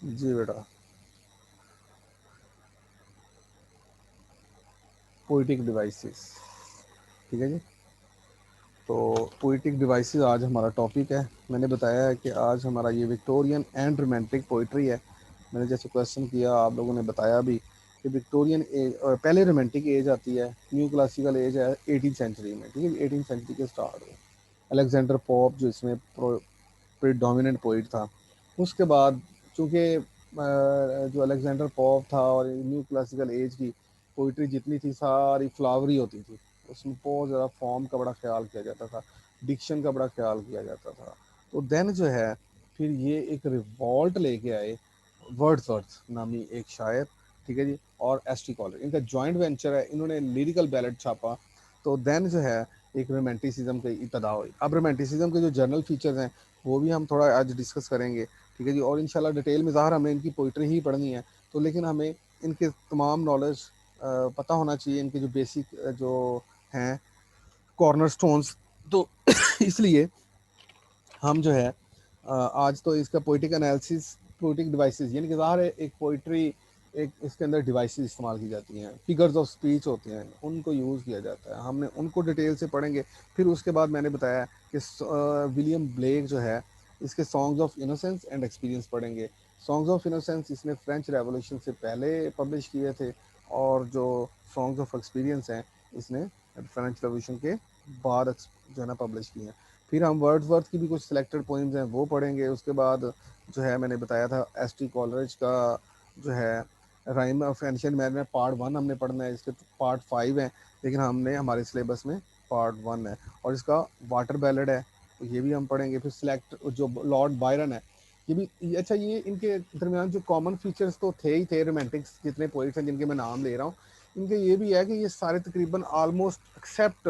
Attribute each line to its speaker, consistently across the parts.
Speaker 1: जी बेटा, poetic devices. ठीक है जी। तो पोइटिक डिवाइसेस आज हमारा टॉपिक है। मैंने बताया है कि आज हमारा ये विक्टोरियन एंड रोमांटिक पोइट्री है। मैंने जैसे क्वेश्चन किया, आप लोगों ने बताया भी कि विक्टोरियन एज और पहले रोमांटिक एज आती है, न्यू क्लासिकल एज है 18th सेंचुरी में। ठीक है, 18th सेंचुरी के स्टार्ट हुए। अलेक्जेंडर पोप जो इसमें प्रीडोमिनेंट पोइट था। उसके बाद चूँकि जो अलेक्जेंडर पोप था और न्यू क्लासिकल एज की पोइट्री जितनी थी सारी फ्लावरी होती थी। उसमें बहुत ज़्यादा फॉर्म का बड़ा ख्याल किया जाता था, डिक्शन का बड़ा ख्याल किया जाता था। तो देन जो है फिर ये एक रिवॉल्ट लेके आए, वर्ड्सवर्थ नामी एक शायर। ठीक है जी, और एस टी कॉलर, इनका जॉइंट वेंचर है। इन्होंने लिरिकल बैलेट छापा। तो देन जो है एक रोमांटिसिज्म की इब्तदा हुई। अब रोमांटिसिज्म के जो जर्नल फीचर्स हैं वो भी हम थोड़ा आज डिस्कस करेंगे। ठीक है जी, और इंशाल्लाह डिटेल में ज़ाहिर हमें इनकी पोइट्री ही पढ़नी है, तो लेकिन हमें इनके तमाम नॉलेज पता होना चाहिए, इनके जो बेसिक जो हैं कॉर्नर स्टोन्स। तो इसलिए हम जो है आज तो इसका पोइटिक एनालिसिस, पोइटिक डिवाइसेस, यानी कि ज़ाहिर है एक पोइट्री, एक इसके अंदर डिवाइसेस इस्तेमाल की जाती हैं, फिगर्स ऑफ स्पीच होते हैं, उनको यूज़ किया जाता है। हमने उनको डिटेल से पढ़ेंगे। फिर उसके बाद मैंने बताया कि विलियम ब्लेक जो है इसके songs of innocence and experience पढ़ेंगे। सॉन्ग्स ऑफ इनोसेंस इसने फ्रेंच रेवोल्यूशन से पहले पब्लिश किए थे, और जो सॉन्ग्स ऑफ एक्सपीरियंस हैं इसने फ्रेंच रेवोल्यूशन के बाद जो है ना पब्लिश किए हैं। फिर हम वर्ड्सवर्थ की भी कुछ सिलेक्टेड पोइम्स हैं वो पढ़ेंगे। उसके बाद जो है मैंने बताया था एस टी कॉलरेज का जो है राइम ऑफ एंशियंट मैन में पार्ट 1 हमने पढ़ना है। इसके पार्ट 5 हैं, लेकिन हमने हमारे सिलेबस में पार्ट 1 है। और इसका वाटर बैलेड है, तो ये भी हम पढ़ेंगे। फिर सिलेक्ट जो लॉर्ड बायरन है, ये भी अच्छा, ये इनके दरमियान जो कॉमन फीचर्स तो थे ही थे। रोमांटिक्स जितने पोइट्स हैं जिनके मैं नाम ले रहा हूँ, इनके ये भी है कि ये सारे तकरीबन आलमोस्ट एक्सेप्ट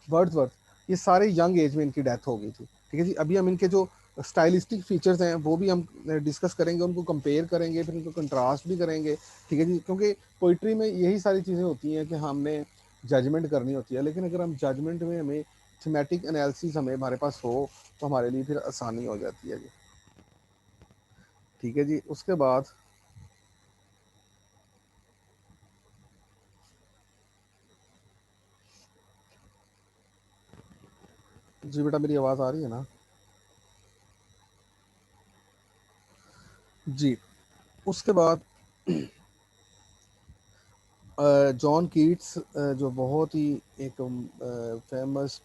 Speaker 1: वर्ड्सवर्थ, ये सारे यंग एज में इनकी डेथ हो गई थी। ठीक है जी, अभी हम इनके जो स्टाइलिस्टिक फीचर्स हैं वो भी हम डिस्कस करेंगे, उनको कंपेयर करेंगे, फिर उनको कंट्रास्ट भी करेंगे। ठीक है जी, क्योंकि पोइट्री में यही सारी चीज़ें होती हैं कि हमने जजमेंट करनी होती है, लेकिन अगर हम जजमेंट में हमें थीमेटिक एनालिसिस हमें हमारे पास हो तो हमारे लिए फिर आसानी हो जाती है जी। ठीक है जी, उसके बाद जी बेटा, मेरी आवाज़ आ रही है ना? जी, उसके बाद जॉन कीट्स जो बहुत ही एक फेमस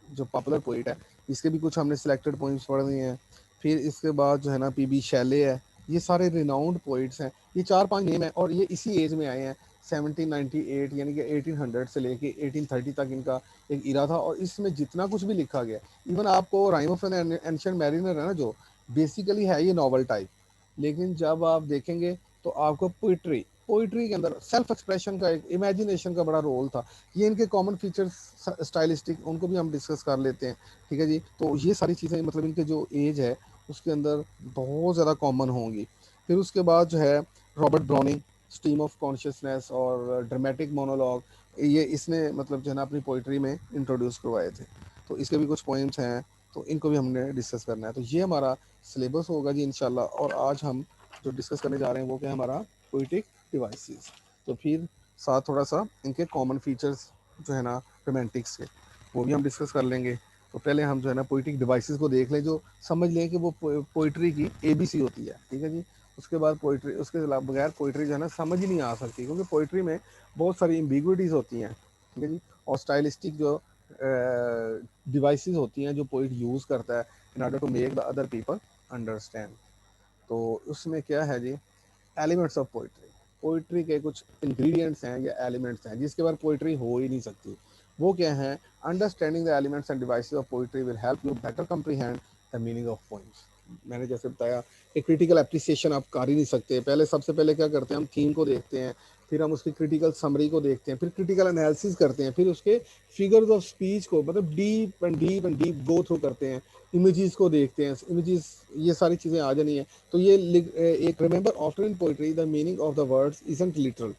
Speaker 1: जो पॉपुलर पोइट है, इसके भी कुछ हमने सिलेक्टेड पोइम्स पढ़ लिए हैं। फिर इसके बाद जो है ना पी बी शैले है। ये सारे रिनाउंड पोइट्स हैं। ये 4-5 नेम हैं और ये इसी एज में आए हैं, 1798, यानी कि 1800 से लेके 1830 तक इनका एक इरा था। और इसमें जितना कुछ भी लिखा गया, इवन आपको rhyme of N ancient mariner है ना, जो बेसिकली है ये नॉवल टाइप, लेकिन जब आप देखेंगे तो आपको पोइट्री, पोइट्री के अंदर सेल्फ एक्सप्रेशन का, एक इमेजिनेशन का बड़ा रोल था। ये इनके कॉमन फीचर्स स्टाइलिस्टिक, उनको भी हम डिस्कस कर लेते हैं। ठीक है जी, तो ये सारी चीज़ें मतलब इनके जो एज है उसके अंदर बहुत ज़्यादा कॉमन होंगी। फिर उसके बाद जो है Robert browning, stream of consciousness और ड्रामेटिक मोनोलॉग, ये इसने मतलब जो है ना अपनी पोइट्री में इंट्रोड्यूस करवाए थे। तो इसके भी कुछ पॉइंट्स हैं, तो इनको भी हमने डिस्कस करना है। तो ये हमारा सिलेबस होगा जी इंशाल्लाह। और आज हम जो डिस्कस करने जा रहे हैं वो क्या है, हमारा पोइटिक डिवाइसेस। तो फिर साथ थोड़ा सा इनके कॉमन फीचर्स जो है ना रोमांटिक्स के, वो भी हम डिस्कस कर लेंगे। तो पहले हम जो है ना पोइटिक डिवाइसेस को देख लें, जो समझ लें कि वो पोइट्री की एबीसी होती है। ठीक है जी, उसके बाद पोइट्री, उसके अलावा बगैर पोइट्री जो है ना समझ ही नहीं आ सकती, क्योंकि पोइट्री में बहुत सारी एम्बिग्विटीज़ होती हैं। ठीक है जी, और स्टाइलिस्टिक जो डिवाइसेस होती हैं जो पोइट यूज़ करता है in order to make the other people understand. तो उसमें क्या है जी, एलिमेंट्स ऑफ पोइट्री, पोइट्री के कुछ इंग्रेडिएंट्स हैं या एलिमेंट्स हैं जिसके बाद पोइट्री हो ही नहीं सकती। वो क्या है, understanding the elements end devices of poetry will help you better comprehend the meaning of poems. मैंने जैसे बताया कि क्रिटिकल एप्रिसिएशन आप कर ही नहीं सकते। पहले सबसे पहले क्या करते हैं, हम थीम को देखते हैं, फिर हम उसकी क्रिटिकल समरी को देखते हैं, फिर क्रिटिकल एनालिसिस करते हैं, फिर उसके फिगर्स ऑफ स्पीच को मतलब डीप गो थ्रू करते हैं, इमेजेस को देखते हैं, इमेजेस, ये सारी चीज़ें आ जानी है। तो ये एक remember after in poetry the meaning of the words isn't literal,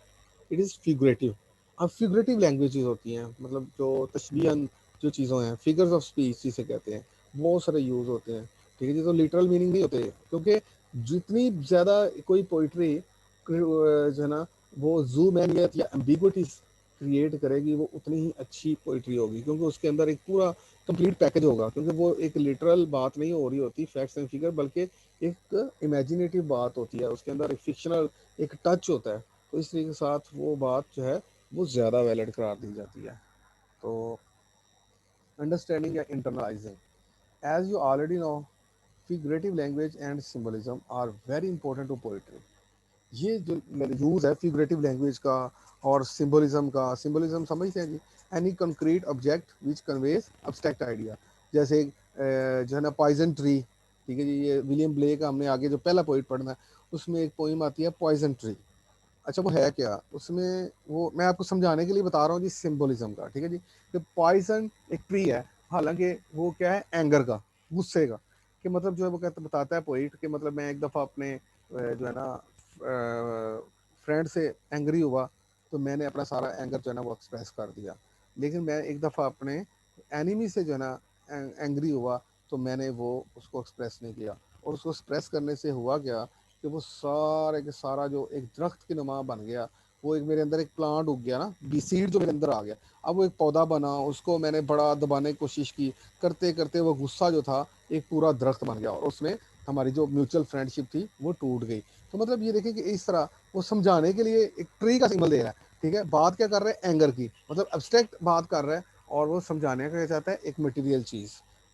Speaker 1: it is figurative. अब फिगरेटिव लैंग्वेजेस होती हैं, मतलब जो तशबीहन जो चीज़ों हैं, फिगर्स ऑफ स्पीच जिसे कहते हैं, बहुत सारे यूज़ होते हैं। ठीक है जी, तो लिटरल मीनिंग नहीं होते, क्योंकि जितनी ज़्यादा कोई पोइट्री जो है ना वो ज़ूमैनियत या एम्बिगुइटीज क्रिएट करेगी, वो उतनी ही अच्छी पोइट्री होगी, क्योंकि उसके अंदर एक पूरा कंप्लीट पैकेज होगा, क्योंकि वो एक लिटरल बात नहीं हो रही होती फैक्ट्स एंड फिगर, बल्कि एक इमेजिनेटिव बात होती है, उसके अंदर एक फिक्शनल एक टच होता है। तो इस तरीके के साथ वो बात जो है वो ज़्यादा वैलिड करार दी जाती है। तो अंडरस्टैंडिंग या internalising, as you already know, figurative language and symbolism are very important to poetry. ये जो यूज़ है फिगरेटिव लैंग्वेज का और सिंबलिज्म का, सिंबलिज्म समझते हैं जी, any concrete object which conveys abstract idea. जैसे जो है ना पॉइजन ट्री, ठीक है जी, ये विलियम ब्लेक का हमने आगे जो पहला पोइट पढ़ना है, उसमें एक पोइम आती है पॉइजन ट्री। अच्छा वो है क्या उसमें, वो मैं आपको समझाने के लिए बता रहा हूँ जी सिंबलिज्म का, ठीक है जी। कि पॉइजन एक ट्री है, हालांकि वो क्या है, एंगर का, गुस्से का। कि मतलब जो है वो कहता बताता है पोइट कि मतलब मैं एक दफ़ा अपने जो है ना फ्रेंड से एंग्री हुआ, तो मैंने अपना सारा एंगर जो है ना वो एक्सप्रेस कर दिया। लेकिन मैं एक दफ़ा अपने एनिमी से जो है ना एंग्री हुआ, तो मैंने वो उसको एक्सप्रेस नहीं किया। और उसको एक्सप्रेस करने से हुआ क्या, कि वो सारे के सारा जो एक दरख्त की नुमा बन गया, वो एक मेरे अंदर एक प्लांट उग गया ना, बी सीड जो मेरे अंदर आ गया। अब वो एक पौधा बना, उसको मैंने बड़ा दबाने की कोशिश की, करते करते वो गुस्सा जो था एक पूरा दरख्त बन गया, और उसमें हमारी जो म्यूचुअल फ्रेंडशिप थी वो टूट गई। तो मतलब ये देखिए कि इस तरह वो समझाने के लिए एक ट्री का सिंबल दे रहा है, ठीक है, बात क्या कर रहे हैं, एंगर की, मतलब एब्स्ट्रैक्ट बात कर रहा है, और वो समझाने का चाहता है एक मटेरियल चीज़।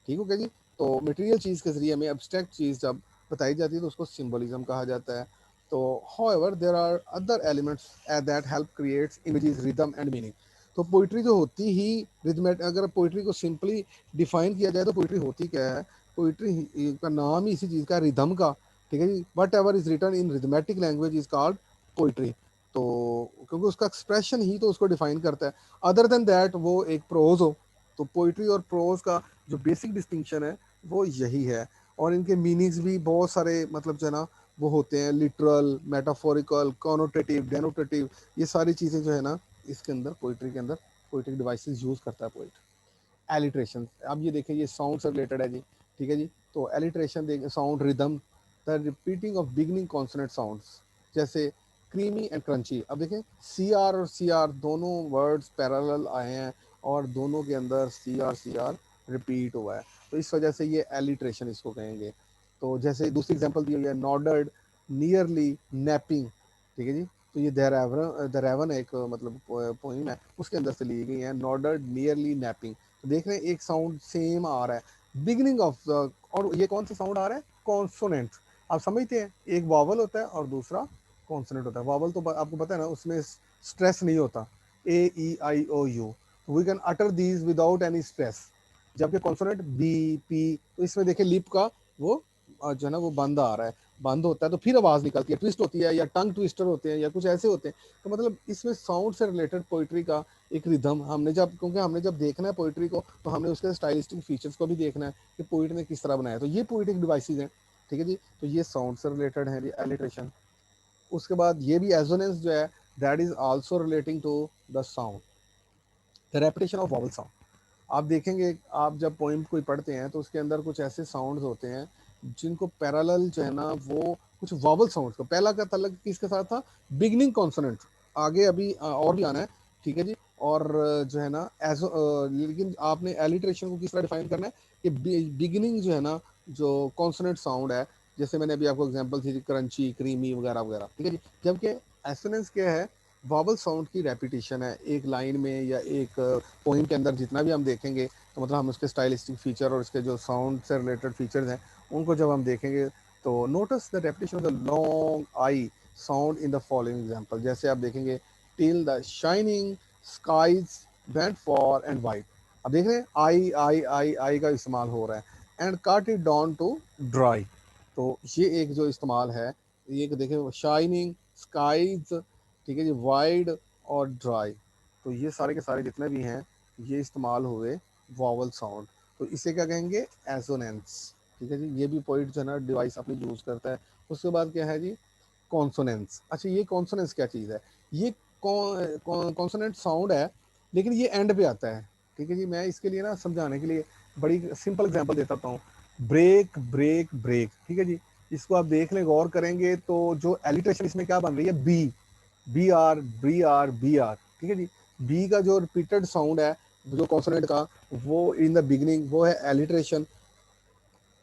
Speaker 1: ठीक हो गया जी। तो मटेरियल चीज़ के जरिए हमें एब्स्ट्रैक्ट चीज़ जब बताई जाती है तो उसको सिंबलिज्म कहा जाता है। तो however there are other elements that help creates images, rhythm and meaning. तो पोइट्री जो होती ही रिदमेट, अगर पोइट्री को सिंपली डिफाइन किया जाए तो पोइट्री होती क्या है, पोइट्री का नाम ही इसी चीज़ का, रिदम का, ठीक है जी। Whatever is written in rhythmic language is called poetry. तो क्योंकि उसका एक्सप्रेशन ही तो उसको डिफाइन करता है। अदर देन दैट वो एक प्रोज हो, तो पोइट्री और प्रोज का जो बेसिक डिस्टिंक्शन है वो यही है। और इनके मीनिंग्स भी बहुत सारे मतलब जो है ना वो होते हैं, लिटरल, मेटाफोरिकल, कॉनोटेटिव, डेनोटेटिव, ये सारी चीज़ें जो है ना इसके अंदर पोइट्री के अंदर पोइट्रिक डिवाइसेस यूज़ करता है पोइट। एलिट्रेशन, अब ये देखिए ये साउंड से रिलेटेड है जी, ठीक है जी। तो एलिट्रेशन देखें, sound rhythm, the repeating of beginning consonant sounds, जैसे क्रीमी एंड क्रंची। अब देखें सी आर और सी आर दोनों वर्ड्स पैरेलल आए हैं, और दोनों के अंदर सी आर रिपीट हुआ है, तो इस वजह से ये एलिट्रेशन इसको कहेंगे। तो जैसे दूसरी एग्जांपल दी हुई है नॉडेड, नियरली, नैपिंग, ठीक है जी। तो ये दरेवन एक मतलब पोइम है, उसके अंदर से ली गई है, नॉडेड, नियरली, नैपिंग। तो देख रहे हैं एक साउंड सेम आ रहा है, बिगिनिंग ऑफ द, और ये कौन सा साउंड आ रहा है, कॉन्सोनेंट। आप समझते हैं, एक वावल होता है और दूसरा कॉन्सोनेंट होता है। वावल तो आपको पता है ना, उसमें स्ट्रेस नहीं होता, A E I O U, we can utter these without any stress. जबकि कॉन्सोनेंट बी पी, तो इसमें देखिए लिप का वो जो है ना वो बंद आ रहा है, बंद होता है तो फिर आवाज़ निकलती है, ट्विस्ट होती है, या टंग ट्विस्टर होते हैं, या कुछ ऐसे होते हैं। तो मतलब इसमें साउंड से रिलेटेड पोइट्री का एक रिदम हमने जब, क्योंकि हमने जब देखना है पोइट्री को, तो हमने उसके स्टाइलिस्टिक फीचर्स को भी देखना है कि पोइट ने किस तरह बनाया। तो ये पोइटिक डिवाइसेज हैं, ठीक है जी। तो ये साउंड से रिलेटेड है एलिट्रेशन। उसके बाद ये भी एजोनेंस जो है, that is also relating to the sound, the repetition of vowel sound. आप देखेंगे, आप जब पोइम कोई पढ़ते हैं तो उसके अंदर कुछ ऐसे साउंड्स होते हैं जिनको पैरेलल जो है ना वो कुछ वॉवल साउंड्स को, पहला का तलक किसके साथ था, बिगनिंग कॉन्सोनेंट, आगे अभी और भी आना है, ठीक है जी। और जो है ना एज लेकिन आपने एलिट्रेशन को किस तरह डिफाइन करना है कि बिगिनिंग जो है ना जो कॉन्सोनेंट साउंड है, जैसे मैंने अभी आपको एग्जांपल थी क्रंची, क्रीमी वगैरह वगैरह, ठीक है जी। जबकि एसोनेंस क्या है, वॉवल साउंड की रेपिटेशन है एक लाइन में या एक पोइम के अंदर। जितना भी हम देखेंगे तो मतलब हम उसके स्टाइलिस्टिक फीचर और उसके जो साउंड से रिलेटेड फीचर्स हैं उनको जब हम देखेंगे, तो notice the repetition of the long I sound in the following example. जैसे आप देखेंगे, till the shining skies went for and white. अब देख रहे हैं आई का इस्तेमाल हो रहा है, and cut it down to dry. तो ये एक जो इस्तेमाल है, ये देखें शाइनिंग, स्काइज, ठीक है जी, वाइड और ड्राई। तो ये सारे के सारे जितने भी हैं ये इस्तेमाल हुए वॉवल साउंड। तो इसे क्या कहेंगे, एसोनेंस, ठीक है जी। ये भी पॉइंट जो है ना डिवाइस अपनी यूज़ करता है। उसके बाद क्या है जी, कॉन्सोनेंस। अच्छा ये कॉन्सोनेंस क्या चीज़ है, ये कॉन्सोनेंट साउंड है, लेकिन ये एंड पे आता है, ठीक है जी। मैं इसके लिए ना समझाने के लिए बड़ी सिंपल एग्जांपल देता हूँ, ब्रेक ब्रेक ब्रेक, ठीक है जी। इसको आप देख लें, गौर करेंगे तो जो एलिट्रेशन इसमें क्या बन रही है, बी आर, ठीक है जी। बी का जो रिपीटेड साउंड है जो कॉन्सोनेंट का, वो इन द बिगिनिंग वो है एलिट्रेशन।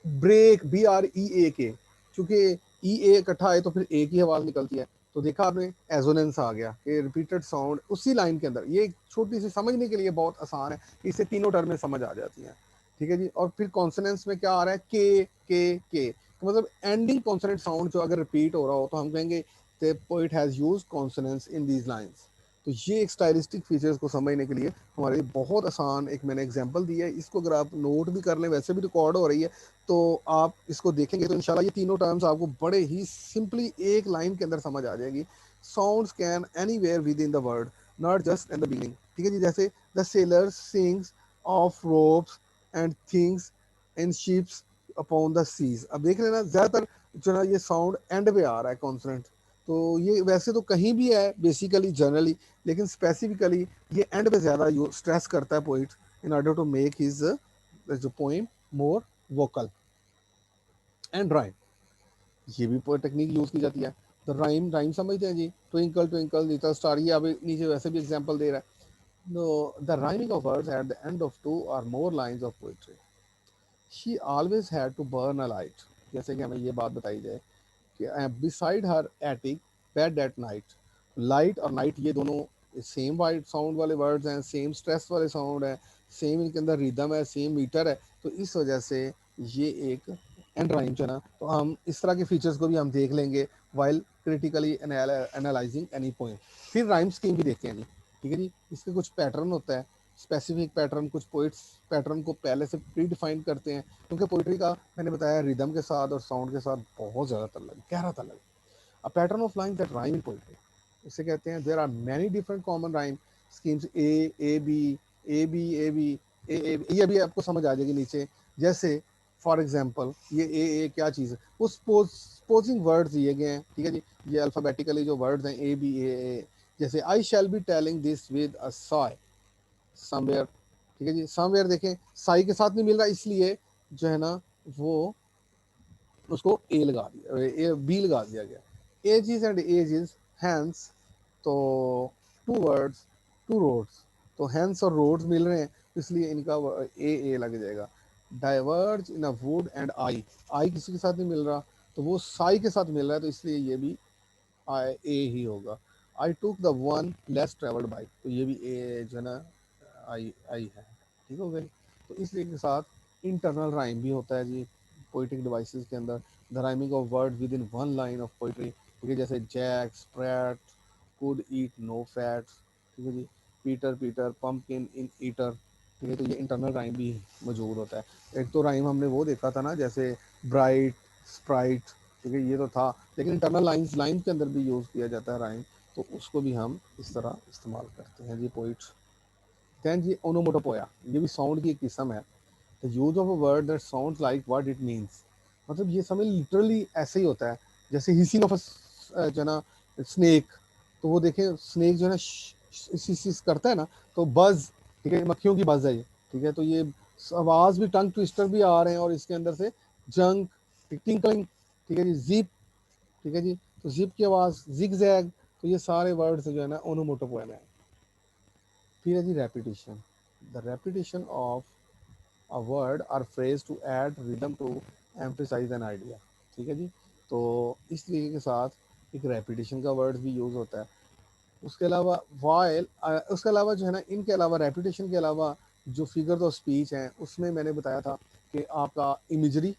Speaker 1: ब्रेक, BREAK, चूंकि ई ए इकट्ठा है तो फिर एक ही आवाज निकलती है। तो देखा आपने, एजोनेंस आ गया कि रिपीटेड साउंड उसी लाइन के अंदर। ये छोटी सी समझने के लिए बहुत आसान है, इससे तीनों टर्में समझ आ जाती हैं, ठीक है जी। और फिर कॉन्सोनेंट्स में क्या आ रहा है, के, तो मतलब एंडिंग कॉन्सोनेंट साउंड जो अगर रिपीट हो रहा हो तो हम कहेंगे the poet has used consonants in these lines. तो ये एक स्टाइलिस्टिक फीचर्स को समझने के लिए हमारे लिए बहुत आसान एक मैंने एग्जांपल दी है। इसको अगर आप नोट भी कर लें, वैसे भी रिकॉर्ड हो रही है, तो आप इसको देखेंगे तो इंशाल्लाह ये तीनों टर्म्स आपको बड़े ही सिंपली एक लाइन के अंदर समझ आ जाएगी। Sounds can anywhere within the word, not just in the beginning, ठीक है जी। जैसे the sailor sings of ropes and things in ships upon the seas. अब देख लेना ज्यादातर जो है ये साउंड एंड पे आ रहा है कॉन्सोनेंट। तो ये वैसे तो कहीं भी है बेसिकली जनरली, लेकिन स्पेसिफिकली ये एंड पे ज्यादा स्ट्रेस करता है poet in order to make his जो poem more vocal and rhyme. ये भी टेक्निक यूज की जाती है। तो राइम, राइम समझते हैं जी, ट्विंकल ट्विंकल लिटिल स्टार, ये अभी नीचे वैसे भी एग्जांपल दे रहा है। No, the rhyming of words at the end of two or more lines of poetry, she always had to burn a light. जैसे कि हमें ये बात बताई जाए कि beside her attic bed at night, light और नाइट ये दोनों सेम वाइट साउंड वाले वर्ड्स हैं, सेम स्ट्रेस वाले साउंड है, सेम इनके अंदर रिदम है, सेम मीटर है। तो इस वजह से ये एक एंड राइम जो है ना, तो हम इस तरह के फीचर्स को भी हम देख लेंगे while critically analysing any poem. फिर राइम स्कीम भी देखते हैं जी, ठीक है जी। इसके कुछ पैटर्न होता है, स्पेसिफिक पैटर्न। कुछ पोइट्स पैटर्न को पहले से प्री डिफाइन करते हैं, क्योंकि पोइट्री का मैंने बताया रिदम के साथ और साउंड के साथ बहुत ज़्यादा तल्लक, गहरा तल्लक। A pattern of line that rhyme in poetry, इसे कहते हैं there are many different common rhyme schemes, A B, ये अभी आपको समझ आ जाएगी नीचे। जैसे फॉर एग्जांपल ये ए क्या चीज़ है, वो सपोजिंग वर्ड्स दिए गए हैं, ठीक है जी। ये अल्फ़ाबेटिकली जो वर्ड्स हैं ए, जैसे I shall be telling this with a sigh somewhere, ठीक है जी। समवेयर देखें, साई के साथ नहीं मिल रहा, इसलिए जो है ना वो उसको ए लगा दिया, ए बी लगा दिया गया। एजिस एंड एजिस, हैंस, तो टू वर्ड्स, टू रोड्स, तो हैंस और रोड्स मिल रहे हैं, इसलिए इनका ए लग जाएगा। Diverge in a would and I किसी के साथ नहीं मिल रहा, तो वो साई के साथ मिल रहा है, तो इसलिए ये भी आई ए ही होगा। I took the one less travelled by, तो ये भी ए जो है ना आई है, ठीक हो गई। तो इसलिए के साथ इंटरनल राइम भी होता है जी पोइटिक डिवाइसेस के अंदर। The rhyming of word within one line of poetry, ठीक है। जैसे Jack Sprat could eat no fats, ठीक है जी। Peter Peter pumpkin in eater, ठीक है। तो ये इंटरनल राइम भी मौजूद होता है। एक तो राइम हमने वो देखा था ना, जैसे ब्राइट स्प्राइट, ठीक है, ये तो था। लेकिन इंटरनल लाइंस, लाइन के अंदर भी यूज़ किया जाता है राइम, तो उसको भी हम इस तरह इस्तेमाल करते हैं जी पोइट्स। दैन जी ओनोमोटोपोया, ये भी साउंड की एक किस्म है। The use of a word that sounds like what it means, मतलब ये समझ लिटरली ऐसे ही होता है। जैसे हिसिंग ऑफ जो है ना स्नेक, तो वो देखें स्नेक जो है ना करता है ना, तो बज, ठीक है, मक्खियों की बज है ये, ठीक है। तो ये आवाज़ भी टंग ट्विस्टर भी आ रहे हैं, और इसके अंदर से जंक, टिंकलिंग, ठीक है जी, जिप, ठीक है जी। तो जिप की आवाज़, जिग जैग, तो ये सारे वर्ड्स जो है ना ओनोमोटोपोया में है। फिर है जी repetition, the repetition of a word or phrase to add rhythm to emphasize an idea, ठीक है जी। तो इस तरीके के साथ एक रेपिटेशन का वर्ड भी यूज़ होता है। उसके अलावा वाइल, उसके अलावा जो है ना, इनके अलावा रेपिटेशन के अलावा जो फिगर्स ऑफ स्पीच हैं, उसमें मैंने बताया था कि आपका इमेजरी,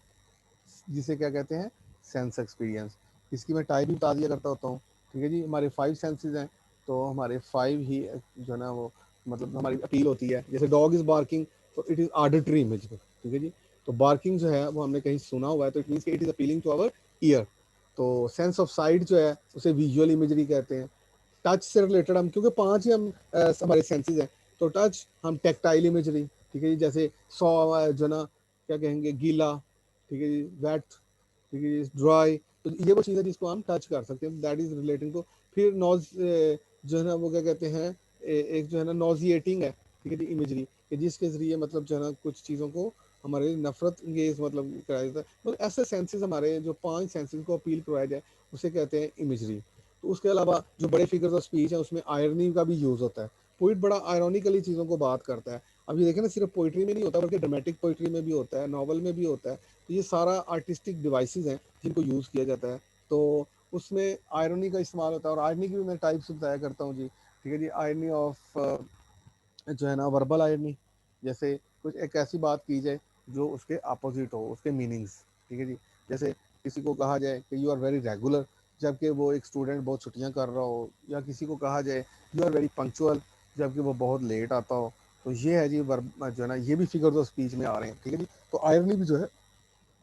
Speaker 1: जिसे क्या कहते हैं, सेंस एक्सपीरियंस, इसकी मैं टाइप भी बता दिया करता होता हूँ, ठीक है जी। हमारे 5 सेंसेस हैं, तो हमारे 5 ही जो है ना वो मतलब हमारी अपील होती है। जैसे डॉग इज़ बार्किंग, तो इट इज़ ऑडिटरी इमेज, ठीक है जी। तो बार्किंग जो है वो हमने कहीं सुना हुआ है, तो it means it is appealing to our ear. तो सेंस ऑफ साइट जो है उसे विजुअल इमेजरी कहते हैं। टच से रिलेटेड हम, क्योंकि 5 ही हम हमारे सेंसेस हैं, तो टच हम टेक्टाइल इमेजरी, ठीक है जी। जैसे सॉ जो ना क्या कहेंगे, गीला, ठीक है जी, वेट, ठीक है जी, ड्राई, तो ये वो चीज़ है जिसको हम टच कर सकते हैं, दैट इज रिलेटिंग टू। फिर नॉज जो है ना वो क्या कहते हैं, एक जो है ना नॉजिएटिंग है, ठीक है जी, इमेजरी, कि जिसके जरिए मतलब जो है ना कुछ चीज़ों को हमारे नफरत इंगेज मतलब कराया जाता है। मतलब ऐसे सेंसेस हमारे जो 5 सेंसेस को अपील करवाया जाए उसे कहते हैं इमेजरी। तो उसके अलावा जो बड़े फिगर्स ऑफ स्पीच है उसमें आयरनी का भी यूज़ होता है। पोइट बड़ा आयरॉनिकली चीज़ों को बात करता है। अब ये देखें ना, सिर्फ पोइट्री में नहीं होता बल्कि ड्रामेटिक पोइट्री में भी होता है, नॉवल में भी होता है। तो ये सारा आर्टिस्टिक डिवाइसेस हैं जिनको यूज़ किया जाता है। तो उसमें आयरनी का इस्तेमाल होता है, और आयरनी की भी मैं टाइप्स बताया करता हूँ जी। ठीक है जी, आयरनी ऑफ जो है ना वर्बल आयरनी, जैसे कुछ एक ऐसी बात की जाए जो उसके अपोजिट हो, उसके मीनिंग्स। ठीक है जी, जैसे किसी को कहा जाए कि यू आर वेरी रेगुलर, जबकि वो एक स्टूडेंट बहुत छुट्टियां कर रहा हो, या किसी को कहा जाए यू आर वेरी पंक्चुअल, जबकि वो बहुत लेट आता हो। तो ये है जी वर्ब जो है ना, ये भी फिगर्स ऑफ स्पीच में आ रहे हैं। ठीक है जी, तो आयरनी भी जो है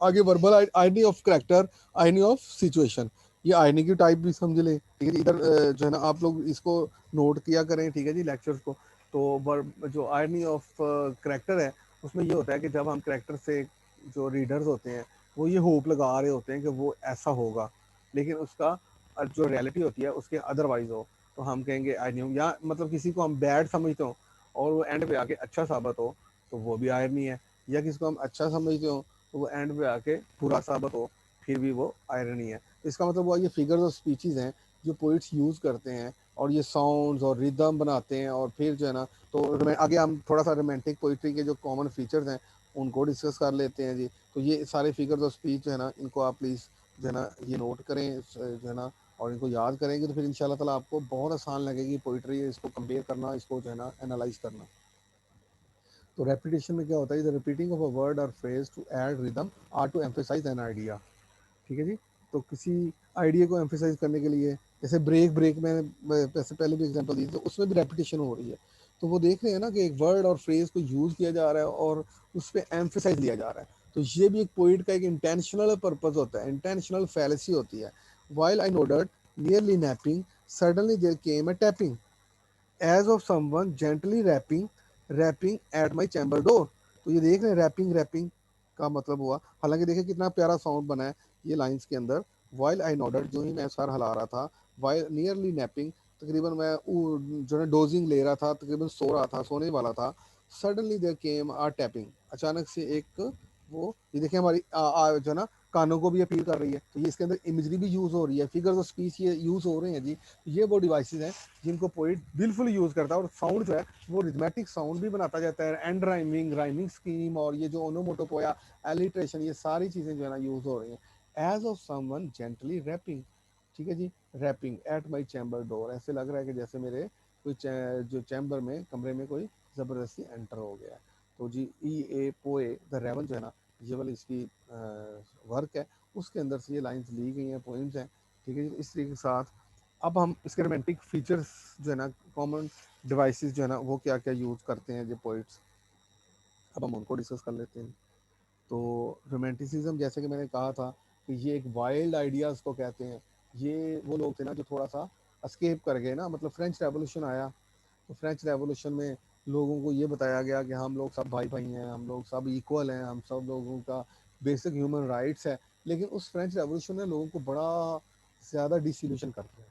Speaker 1: आगे verbal irony of character, irony of situation, ये आयरनी की टाइप भी समझ लें। ठीक है, इधर जो है ना आप लोग इसको नोट किया करें। ठीक है जी, लेक्चर्स को। तो वर्ब जो आयरनी ऑफ करेक्टर है उसमें ये होता है कि जब हम करेक्टर से, जो रीडर्स होते हैं वो ये होप लगा रहे होते हैं कि वो ऐसा होगा, लेकिन उसका जो रियलिटी होती है उसके अदरवाइज हो, तो हम कहेंगे आई न्यू। या मतलब किसी को हम बैड समझते हो और वो एंड पे आके अच्छा साबित हो, तो वो भी आयरनी है। या किसी को हम अच्छा समझते हो तो वो एंड पे आके बुरा साबित हो, फिर भी वो आयरनी है। तो इसका मतलब वो ये फिगर्स और स्पीचेस हैं जो पोइट्स यूज़ करते हैं, और ये साउंड्स और रिदम बनाते हैं। और फिर जो है ना, तो आगे हम थोड़ा सा रोमांटिक पोइट्री के जो कॉमन फीचर्स हैं उनको डिस्कस कर लेते हैं जी। तो ये सारे फिगर्स और स्पीच जो है ना, इनको आप प्लीज़ जो है ना ये नोट करें जो है ना, और इनको याद करेंगे तो फिर इंशाल्लाह ताला आपको बहुत आसान लगेगी पोइट्री, इसको कंपेयर करना, इसको जो है ना एनालाइज करना। तो रेपिटेशन में क्या होता है, the repeating of a word or phrase to add rhythm or to emphasise an idea. ठीक है जी, तो किसी आइडिया को एम्फेसाइज करने के लिए, जैसे ब्रेक ब्रेक में वैसे पहले भी एग्जांपल दी, तो उसमें भी रेपिटेशन हो रही है। तो वो देख रहे हैं ना कि एक वर्ड और फ्रेज को यूज किया जा रहा है और उस पर एम्फेसाइज दिया जा रहा है। तो ये भी एक पोइट का एक इंटेंशनल पर्पज होता है, इंटेंशनल फैलेसी होती है। While I nodded nearly napping, suddenly there came a tapping as of someone gently rapping, rapping at my chamber door. तो ये देख रहे हैं रैपिंग, रैपिंग का मतलब हुआ, हालांकि देखिए कितना प्यारा साउंड बना है ये लाइंस के अंदर। वाइल आई नोडेड, जो ही मैं सर हिला रहा था, वाइल नियरली नैपिंग, तकरीबन मैं जो है डोजिंग ले रहा था, तकरीबन सो रहा था, सोने वाला था। Suddenly there came a tapping, अचानक से एक वो, ये देखिए हमारी जो है ना कानों को भी अपील कर रही है। तो ये इसके अंदर इमेजरी भी यूज हो रही है, फिगर्स ऑफ स्पीच ये यूज हो रहे हैं जी। ये वो डिवाइसेस हैं जिनको पोइट बिल्कुल यूज करता है। और साउंड जो है वो रिथमेटिक साउंड भी बनाता जाता है, एंड राइमिंग, राइमिंग स्कीम, और ये जो ओनोमोटोपोया, एलिट्रेशन, ये सारी चीजें जो है ना यूज हो रही हैं। As of someone gently rapping, ठीक है जी, rapping at my chamber door, ऐसे लग रहा है कि जैसे मेरे कोई जो चैम्बर में, कमरे में कोई जबरदस्ती एंटर हो गया। तो जी ई ए पोए द रेवन जो है ना, ये वाली इसकी वर्क है, उसके अंदर से ये लाइंस ली गई हैं, पोइम्स हैं। ठीक है जी, इस तरीके के साथ अब हम इसके रोमांटिक फीचर्स जो है ना, कॉमन डिवाइसेस जो है ना, वो क्या क्या यूज़ करते हैं जो पोइट्स, अब हम उनको डिस्कस कर लेते हैं। तो रोमांटिसिज्म, जैसे कि मैंने कहा था कि ये एक वाइल्ड आइडियाज़ को कहते हैं। ये वो लोग थे ना जो थोड़ा सा अस्केप कर गए ना, मतलब फ्रेंच रेवोल्यूशन आया, तो फ्रेंच रेवोल्यूशन में लोगों को ये बताया गया कि हम लोग सब भाई भाई हैं, हम लोग सब इक्वल हैं, हम सब लोगों का बेसिक ह्यूमन राइट्स है। लेकिन उस फ्रेंच रेवोल्यूशन ने लोगों को बड़ा ज़्यादा डिसइल्यूशन कर दिया।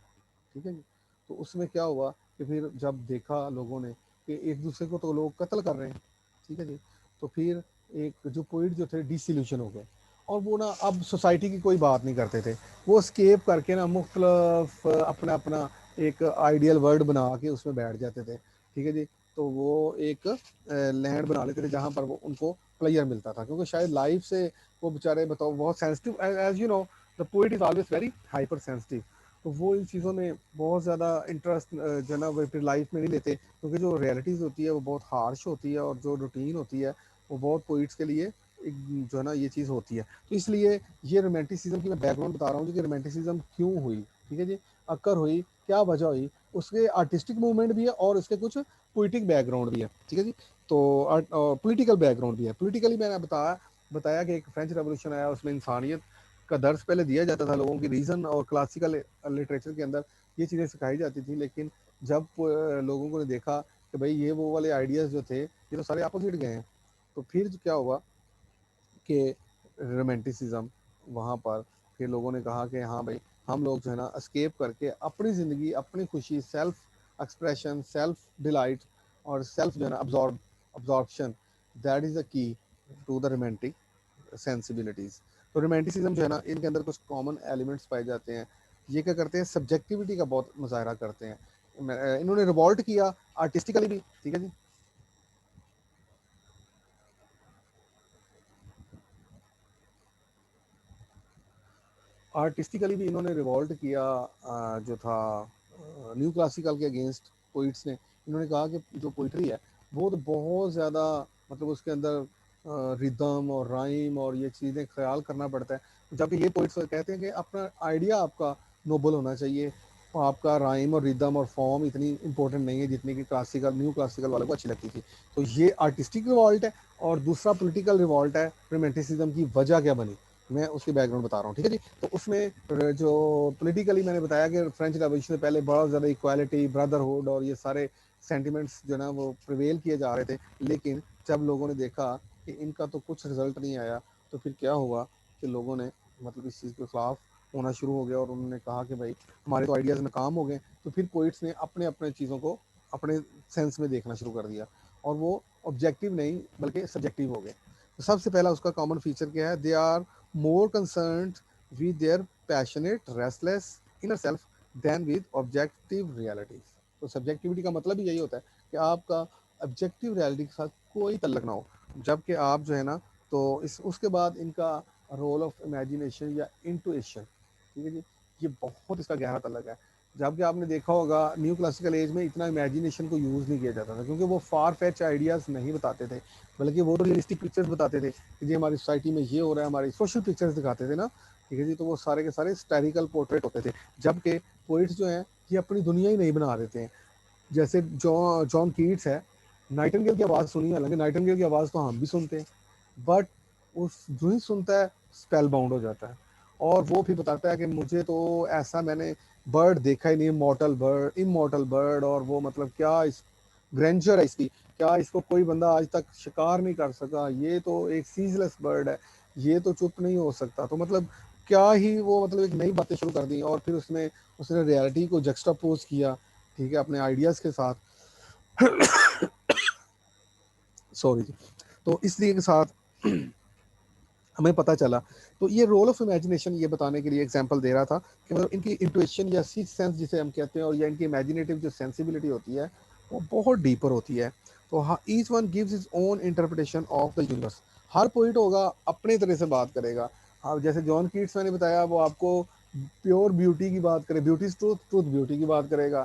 Speaker 1: ठीक है जी, तो उसमें क्या हुआ कि फिर जब देखा लोगों ने कि एक दूसरे को तो लोग कत्ल कर रहे हैं, ठीक है जी, तो फिर एक जो पोइट जो थे डिसइल्यूशन हो गए, और वो ना अब सोसाइटी की कोई बात नहीं करते थे। वो स्केप करके ना मुख्तलफ अपना अपना एक आइडियल वर्ल्ड बना के उसमें बैठ जाते थे। ठीक है जी, तो वो एक लैंड बना लेते थे जहाँ पर वो उनको प्लेयर मिलता था, क्योंकि शायद लाइफ से वो बेचारे बताओ बहुत sensitive, as you know the poet is always very hyper sensitive. तो वो इन चीज़ों में बहुत ज़्यादा इंटरेस्ट जो है ना वो फिर लाइफ में नहीं लेते, क्योंकि जो रियलिटीज़ होती है वो बहुत हार्श होती है, और जो रूटीन होती है वो बहुत पोइट्स के लिए एक जो है ना ये चीज़ होती है। तो इसलिए ये रोमांटिसिज्म की मैं बैकग्राउंड बता रहा हूँ कि रोमांटिसिज्म क्यों हुई। ठीक है जी, अक्कर हुई, क्या वजह हुई, उसके आर्टिस्टिक मूवमेंट भी है और उसके कुछ पोइटिक बैकग्राउंड भी है। ठीक है जी, तो पॉलिटिकल बैकग्राउंड भी है। पॉलिटिकली मैंने बताया बताया कि एक फ्रेंच रेवोल्यूशन आया, उसमें इंसानियत का दर्स पहले दिया जाता था लोगों की, रीज़न और क्लासिकल लिटरेचर के अंदर ये चीज़ें सिखाई जाती थी। लेकिन जब लोगों को ने देखा कि भाई ये वो वाले आइडियाज़ जो थे ये तो सारे अपोजिट गए हैं, तो फिर क्या हुआ कि रोमांटिसिज्म वहाँ पर फिर लोगों ने कहा कि हाँ भाई, हम लोग जो है ना एस्केप करके अपनी ज़िंदगी, अपनी खुशी, सेल्फ एक्सप्रेशन, सेल्फ डिलाइट और सेल्फ जो है ना absorption, that is the key. To the romantic sensibilities. तो रोमांटिसिज्म जो है ना, इनके अंदर कुछ कॉमन एलिमेंट्स पाए जाते हैं। ये क्या करते हैं, सब्जेक्टिविटी का बहुत मुजाहरा करते हैं। इन्होंने रिवॉल्ट किया आर्टिस्टिकली भी, ठीक है जी। आर्टिस्टिकली भी इन्होंने रिवॉल्ट किया, जो था न्यू क्लासिकल के अगेंस्ट पोइट्स ने। इन्होंने कहा कि जो पोइट्री है वो तो बहुत ज़्यादा, मतलब उसके अंदर रिदम और राइम और ये चीज़ें ख्याल करना पड़ता है, जबकि ये पोइट्स कहते हैं कि अपना आइडिया आपका नोबल होना चाहिए, आपका राइम और रिदम और फॉर्म इतनी इंपॉर्टेंट नहीं है जितनी कि क्लासिकल न्यू क्लासिकल वालों को अच्छी लगती थी। तो ये आर्टिस्टिक रिवॉल्ट है। और दूसरा पॉलिटिकल रिवॉल्ट है, रोमांटिसिज्म की वजह क्या बनी, मैं उसकी बैकग्राउंड बता रहा हूँ, ठीक है जी। तो उसमें जो पॉलिटिकली मैंने बताया कि फ्रेंच रेवोल्यूशन से पहले बहुत ज़्यादा इक्वालिटी, ब्रदरहुड और ये सारे सेंटिमेंट्स जो ना वो प्रिवेल किए जा रहे थे। लेकिन जब लोगों ने देखा कि इनका तो कुछ रिजल्ट नहीं आया, तो फिर क्या हुआ कि लोगों ने मतलब इस चीज़ के खिलाफ होना शुरू हो गया और उन्होंने कहा कि भाई हमारे तो आइडियाज़ नाकाम हो गए। तो फिर पोइट्स ने अपने अपने चीज़ों को अपने सेंस में देखना शुरू कर दिया, और वो ऑब्जेक्टिव नहीं बल्कि सब्जेक्टिव हो गए। तो सबसे पहला उसका कॉमन फीचर क्या है, they are more concerned with their passionate, restless inner self than with objective realities। तो सब्जेक्टिविटी का मतलब ही यही होता है कि आपका ऑब्जेक्टिव रियलिटी के साथ कोई तल्लक ना हो। जबकि आप जो है ना, तो इस उसके बाद इनका रोल ऑफ इमेजिनेशन या इंटुइशन, ठीक है जी, ये बहुत इसका गहरा तल्लक है। जबकि आपने देखा होगा न्यू क्लासिकल एज में इतना इमेजिनेशन को यूज़ नहीं किया जाता था, क्योंकि वो फार फेच आइडियाज़ नहीं बताते थे, बल्कि वो रियलिस्टिक पिक्चर्स बताते थे कि जी हमारी सोसाइटी में ये हो रहा है, हमारी सोशल पिक्चर्स दिखाते थे ना, ठीक है जी। तो वो सारे के सारे स्टैरिकल पोर्ट्रेट होते थे। जबकि पोइट्स जो हैं ये अपनी दुनिया ही नहीं बना देते हैं। जैसे जॉन कीट्स है, नाइटिंगेल की आवाज़ सुनी है, हालांकि नाइटिंगेल की आवाज़ तो हम भी सुनते हैं, बट उस जो ही सुनता है स्पेल बाउंड हो जाता है। और वो भी बताता है कि मुझे तो ऐसा मैंने बर्ड देखा ही नहीं, मॉर्टल बर्ड, इमॉर्टल बर्ड, और वो मतलब क्या इस ग्रेंजर है इसकी, क्या इसको कोई बंदा आज तक शिकार नहीं कर सका, ये तो एक सीजलेस बर्ड है, ये तो चुप नहीं हो सकता। तो मतलब क्या ही वो मतलब एक नई बातें शुरू कर दी, और फिर उसने उसने रियलिटी को जक्स्टापोज किया, ठीक है, अपने आइडियाज़ के साथ। सॉरी जी। तो इसलिए के साथ हमें पता चला। तो ये रोल ऑफ इमेजिनेशन ये बताने के लिए एग्जांपल दे रहा था कि मतलब इनकी इंट्यूशन या सिक्स सेंस जिसे हम कहते हैं, और या इनकी इमेजिनेटिव जो सेंसिबिलिटी होती है वो बहुत डीपर होती है। तो हाँ, each one gives his own interpretation of the universe. Her poet होगा अपने तरह से बात करेगा। अब जैसे जॉन कीट्स मैंने बताया, वो आपको प्योर ब्यूटी की बात करे, ब्यूटी ट्रूथ, ट्रूथ ब्यूटी की बात करेगा।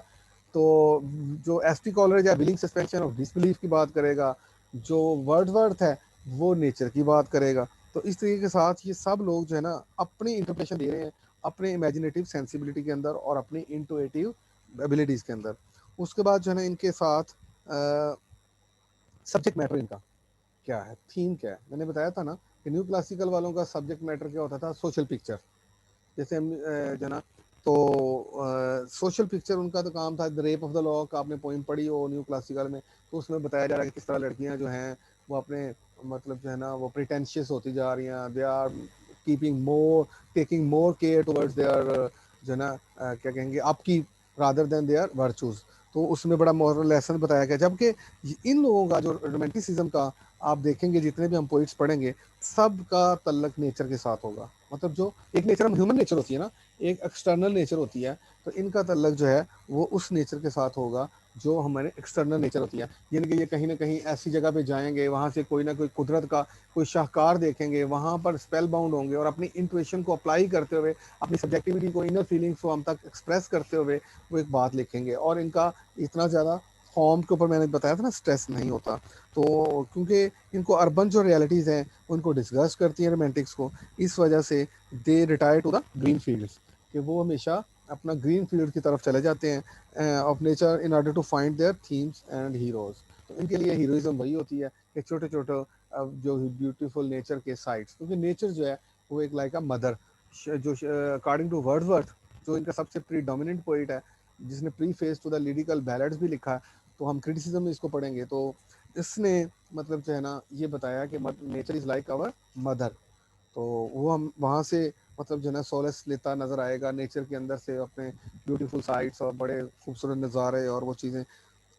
Speaker 1: तो जो एस टी कॉलरेज है, विलिंग सस्पेंशन ऑफ डिसबिलीफ की बात करेगा। जो वर्ड्सवर्थ है वो नेचर की बात करेगा। तो इस तरीके के साथ ये सब लोग जो है ना अपनी इंटरप्रिटेशन दे रहे हैं अपने इमेजिनेटिव सेंसिबिलिटी के अंदर और अपनी इंटुएटिव एबिलिटीज़ के अंदर। उसके बाद जो है ना इनके साथ सब्जेक्ट मैटर इनका क्या है, थीम क्या है। मैंने बताया था ना कि न्यू क्लासिकल वालों का सब्जेक्ट मैटर क्या होता था, सोशल पिक्चर। जैसे हम जो ना, तो सोशल पिक्चर उनका तो काम था। The rape of the lock आपने पोइम पढ़ी हो न्यू क्लासिकल में, तो उसमें बताया जा रहा है कि किस तरह लड़कियां जो हैं वो अपने मतलब जो है ना वो प्रिटेंशियस होती जा रही हैं, they are keeping more, taking more care towards their जो है ना क्या कहेंगे आपकी, रादर देन देयर वर्चूज। तो उसमें बड़ा मॉरल लेसन बताया गया। जबकि इन लोगों का जो रोमांटिसिज्म का आप देखेंगे, जितने भी हम पोइट्स पढ़ेंगे सब का तल्लक नेचर के साथ होगा। मतलब जो एक नेचर हम ह्यूमन नेचर होती है ना, एक एक्सटर्नल नेचर होती है, तो इनका तल्लक जो है वो उस नेचर के साथ होगा जो हमारे एक्सटर्नल नेचर होती है। यानी कि ये कहीं ना कहीं ऐसी जगह पे जाएंगे, वहाँ से कोई ना कोई कुदरत का कोई शाहकार देखेंगे, वहाँ पर स्पेल बाउंड होंगे और अपनी इंट्यूशन को अप्लाई करते हुए, अपनी सब्जेक्टिविटी को, इनर फीलिंग्स को हम तक एक्सप्रेस करते हुए वो एक बात लिखेंगे। और इनका इतना ज़्यादा फॉर्म के ऊपर मैंने बताया था ना स्ट्रेस नहीं होता। तो क्योंकि इनको अर्बन जो रियलिटीज़ हैं उनको डिस्कस करती हैं रोमांटिक्स को, इस वजह से they retire to the green fields, कि वो हमेशा अपना ग्रीन फील्ड की तरफ चले जाते हैं of nature in order to find their themes and heroes. तो इनके लिए हीरोइज्म वही होती है कि छोटे छोटे जो ब्यूटीफुल नेचर के साइट्स, क्योंकि नेचर जो है वो एक लाइक अ मदर, जो अकॉर्डिंग टू वर्ड्सवर्थ, जो इनका सबसे प्रीडोमिनेंट पोइट है, जिसने preface to the lyrical ballads भी लिखा है। तो हम क्रिटिसिज्म में इसको पढ़ेंगे तो इसने मतलब जो है ना ये बताया कि nature is like our mother. तो वो हम वहाँ से मतलब जो है ना सोलस लेता नज़र आएगा नेचर के अंदर से, अपने ब्यूटीफुल साइट्स और बड़े खूबसूरत नज़ारे और वो चीज़ें।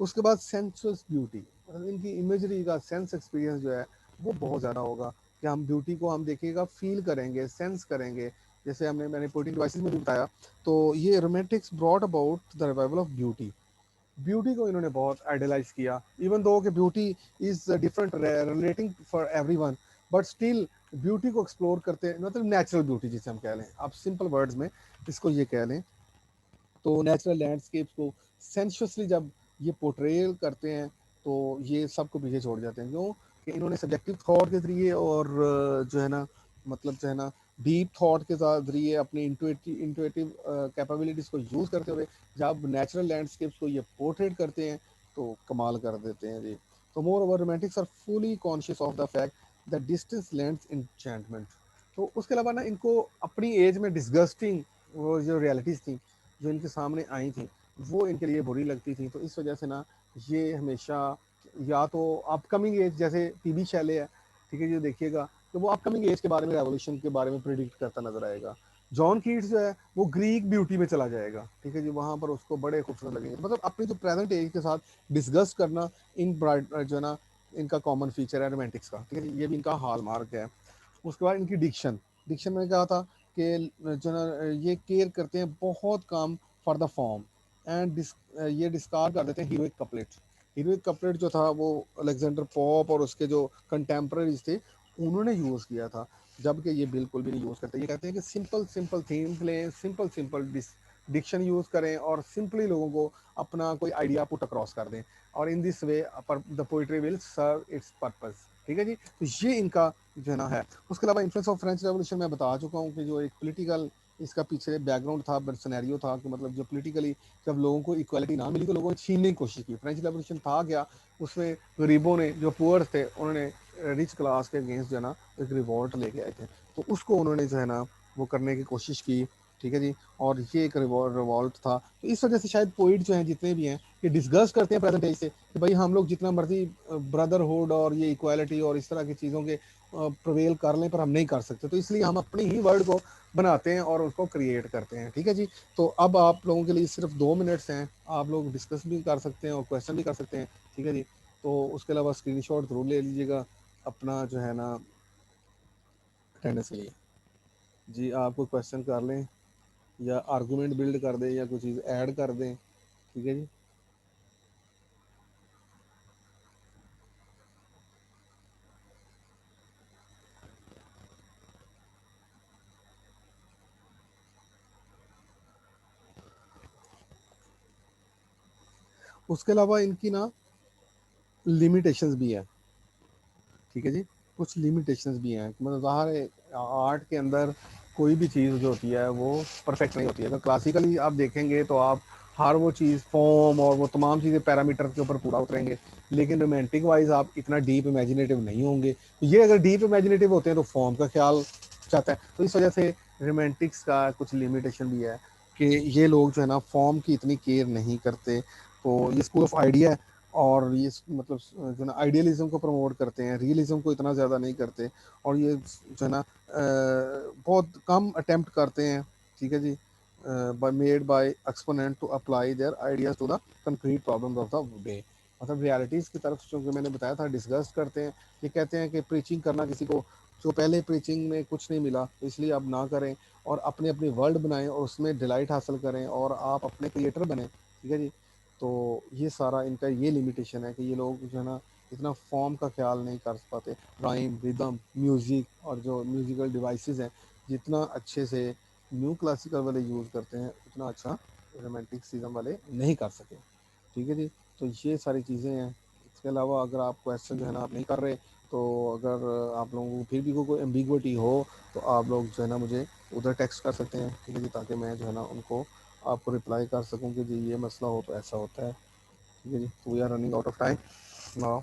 Speaker 1: उसके बाद सेंसुअस ब्यूटी, मतलब इनकी इमेजरी का सेंस एक्सपीरियंस जो है वो बहुत ज़्यादा होगा कि हम ब्यूटी को हम देखेगा फील करेंगे, सेंस करेंगे। जैसे मैंने पोएटिक डिवाइसेस में भी बताया, तो ये Romantics brought about the revival of beauty. Beauty को इन्होंने बहुत आइडियलाइज किया, इवन दो कि beauty is different relating for everyone, but still beauty को एक्सप्लोर करते हैं, मतलब नेचुरल ब्यूटी जिसे हम कह लें, आप सिंपल वर्ड्स में इसको ये कह लें, तो नेचुरल लैंडस्केप्स को सेंशुअसली जब ये पोर्ट्रेल करते हैं, तो ये सबको पीछे छोड़ जाते हैं। क्यों कि इन्होंने सब्जेक्टिव थॉट के जरिए और जो है ना, मतलब जो है ना, डीप थॉट के जरिए अपनी इंटुएटिव कैपेबिलिटीज़ को यूज़ करते हुए जब नेचुरल लैंडस्केप्स को ये पोर्ट्रेट करते हैं, तो कमाल कर देते हैं जी। तो moreover romantics are fully conscious of the fact that distance lends enchantment. तो उसके अलावा ना, इनको अपनी एज में डिस्गस्टिंग वो जो रियलिटीज़ थी जो इनके सामने आई थी, वो इनके लिए बुरी लगती थी। तो इस वजह से ना, ये हमेशा या तो अपकमिंग एज, जैसे टीवी शैले है, ठीक है, ये देखिएगा तो वो अपकमिंग एज के बारे में, रेवोल्यूशन के बारे में प्रिडिक्ट करता नजर आएगा। जॉन कीट्स जो है वो ग्रीक ब्यूटी में चला जाएगा, ठीक है जी, वहां पर उसको बड़े खूबसूरत लगेंगे। मतलब अपनी जो प्रेजेंट एज के साथ डिस्कस करना, इन ब्राइट जो है ना, इनका कॉमन फीचर है रोमांटिक्स का, ठीक है जी, ये भी इनका हॉल मार्क है। उसके बाद इनकी डिक्शन, डिक्शन में कहा था कि जो ना, ये केयर करते हैं बहुत come for the form, and ये डिस्कार्ड कर देते हैं हीरोइक कपलेट। हीरोइक कपलेट जो था वो अलेक्जेंडर पॉप और उसके जो कंटेम्प्रेरीज थे, उन्होंने यूज़ किया था, जबकि ये बिल्कुल भी नहीं यूज़ करते। ये कहते हैं कि सिंपल सिंपल थीम्स लें, सिंपल सिंपल डिक्शन यूज़ करें और सिंपली लोगों को अपना कोई आइडिया पुट अक्रॉस कर दें, और in this way the poetry will serve its purpose. ठीक है जी, तो ये इनका जो है ना है। उसके अलावा इन्फ्लुएंस ऑफ फ्रेंच रेवोल्यूशन में बता चुका हूँ कि जो एक पॉलिटिकल इसका पीछे बैकग्राउंड था, सिनेरियो था, कि मतलब जो पॉलिटिकली जब लोगों को इक्वालिटी ना मिली तो लोगों ने छीनने की कोशिश की। फ्रेंच रेवोल्यूशन था क्या, उसमें गरीबों ने, जो पुअर थे, उन्होंने रिच क्लास के अगेंस्ट जो है ना एक रिवॉल्ट लेके आए थे, तो उसको उन्होंने जो है ना वो करने की कोशिश की। ठीक है जी, और ये एक रिवॉल्ट था। तो इस वजह से शायद पोइट जो हैं जितने भी हैं, ये डिस्कस करते हैं प्रेजेंट एज से कि भाई हम लोग जितना मर्जी ब्रदरहुड और ये इक्वालिटी और इस तरह की चीज़ों के प्रवेल कर लें, पर हम नहीं कर सकते, तो इसलिए हम अपनी ही वर्ड को बनाते हैं और उसको क्रिएट करते हैं। ठीक है जी, तो अब आप लोगों के लिए सिर्फ 2 मिनट्स हैं, आप लोग डिस्कस भी कर सकते हैं और क्वेश्चन भी कर सकते हैं। ठीक है जी, तो उसके अलावा स्क्रीनशॉट जरूर ले लीजिएगा अपना जो है ना अटेंडेंस के लिए। जी, आप कोई क्वेश्चन कर लें या आर्गूमेंट बिल्ड कर दें या कोई चीज़ ऐड कर दें। ठीक है जी। उसके अलावा इनकी ना लिमिटेशंस भी है। ठीक है जी, कुछ लिमिटेशंस भी हैं, मतलब ज़ाहिर है आर्ट के अंदर कोई भी चीज़ जो होती है वो परफेक्ट नहीं होती है। अगर क्लासिकली आप देखेंगे तो आप हर वो चीज़ फॉर्म और वो तमाम चीज़ें पैरामीटर के ऊपर पूरा उतरेंगे, लेकिन रोमांटिक वाइज आप इतना डीप इमेजिनेटिव नहीं होंगे। तो ये अगर डीप इमेजिनेटिव होते हैं तो फॉर्म का ख्याल चाहता है, तो इस वजह से रोमांटिक्स का कुछ लिमिटेशन भी है कि ये लोग जो है ना फॉर्म की इतनी केयर नहीं करते। तो ये स्कूल ऑफ आइडिया है, और ये मतलब जो ना आइडियलिज्म को प्रमोट करते हैं, रियलिज्म को इतना ज़्यादा नहीं करते, और ये जो है ना बहुत कम अटेम्प्ट करते हैं। ठीक है जी, made by exponent to apply their ideas to the concrete problems of the day. मतलब रियलिटीज़ की तरफ जो मैंने बताया था डिस्कस करते हैं। ये कहते हैं कि प्रीचिंग करना किसी को जो पहले प्रीचिंग में कुछ नहीं मिला, तो इसलिए आप ना करें और अपने अपनी वर्ल्ड बनाएं और उसमें डिलाइट हासिल करें और आप अपने क्रिएटर बने। ठीक है जी, तो ये सारा इनका ये लिमिटेशन है कि ये लोग जो है ना इतना फॉर्म का ख्याल नहीं कर पाते। राइम, रिदम, म्यूज़िक और जो म्यूज़िकल डिवाइसेस हैं, जितना अच्छे से न्यू क्लासिकल वाले यूज़ करते हैं, उतना अच्छा रोमांटिसिज्म वाले नहीं कर सके। ठीक है जी, तो ये सारी चीज़ें हैं। इसके अलावा अगर आप क्वेश्चन जो है ना आप नहीं कर रहे, तो अगर आप लोगों को फिर भी कोई एम्बिग्विटी हो, तो आप लोग जो है ना मुझे उधर टेक्स्ट कर सकते हैं। ठीक है जी, ताकि मैं जो है ना उनको आपको रिप्लाई कर सकूं कि जी ये मसला हो तो ऐसा होता है। ठीक है जी, तो we are running out of time now.